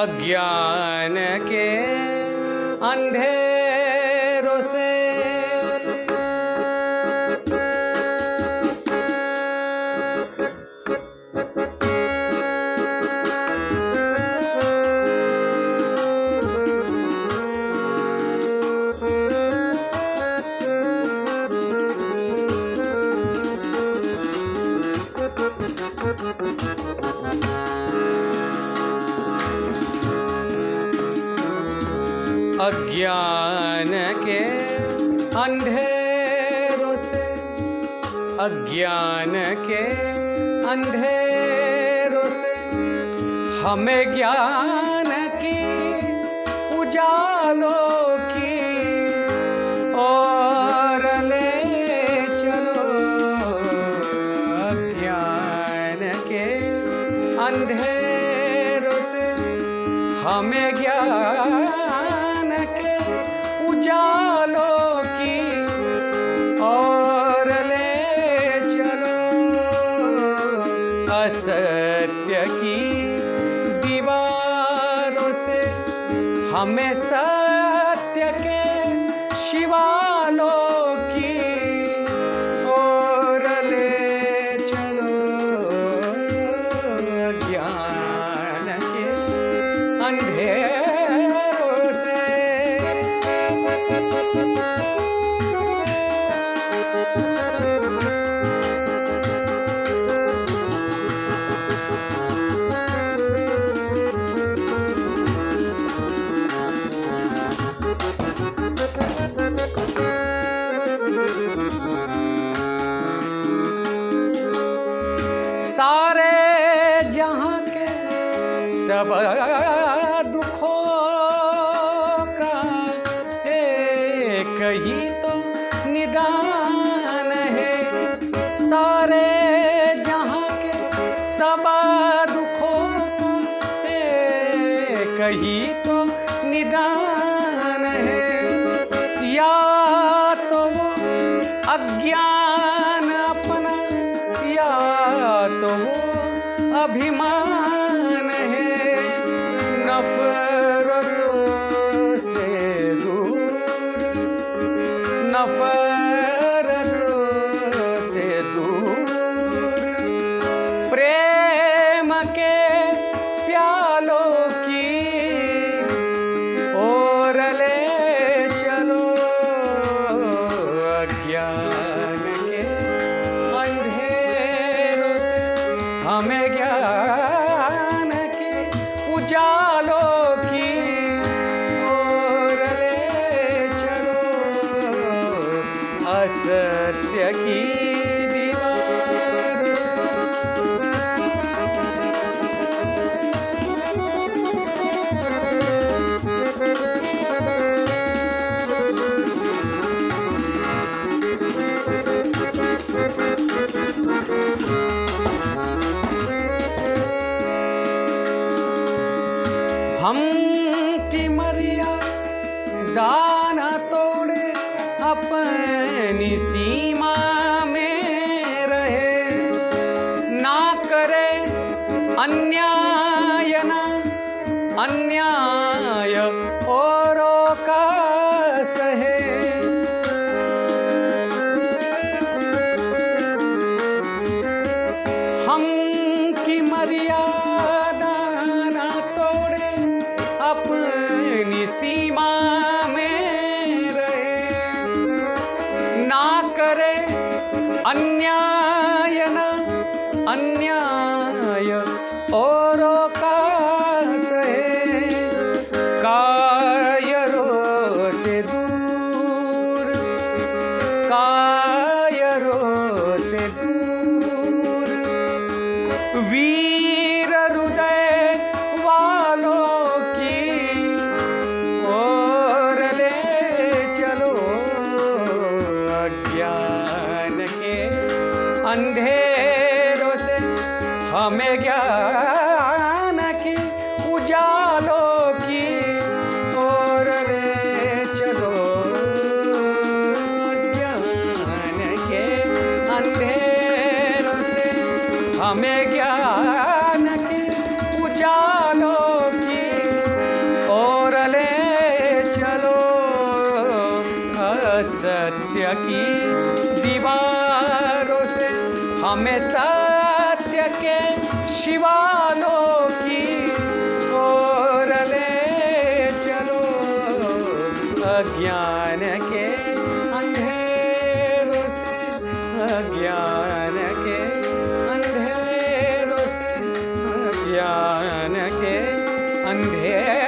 अज्ञान के अंधेरों से अज्ञान के अंधेरों से, अज्ञान के अंधेरों से हमें ज्ञान की उजालों की ओर ले चलो। अज्ञान के अंधेरों से हमें ज्ञान के उजालों की और ले चलो। असत्य की दीवारों से हमें सत्य के शिवालों की और ले चलो। ज्ञान के अंधेरों सारे जहां के सब दुखों का एक ही तो निदान है। सारे जहां के सब दुखों का एक ही तो निदान है। या तो वो अज्ञान अपना, या तो वो अभिमान है। नफरतों से दूर, नफरतों से दूर प्रेम के प्यालों की ओर ले चलो। अज्ञान के अंधेरों से हमें ज्ञान के उजालों की ओर ले चलो। असत्य की दीवारों हम की मर्यादा न तोड़े, अपनी सीमा में रहे। ना करे अन्याय, ना अन्याय औरों का सहे। हम की मर्यादा न तोड़े, अपनी सीमा में रहे। ना करे अन्याय, ना अन्याय औरों का सहे। कायरों से दूर, कायरों से दूर वीर हृदय वालों की ओर ले चलो। अज्ञान के अंधेरों से हमें ज्ञान की उजालों की ओर ले सत्य की दीवारों से हमें सत्य के शिवालों की ओर ले चलो। अज्ञान के अंधेरों से, अज्ञान के अंधेरों से, अज्ञान के अंधेरों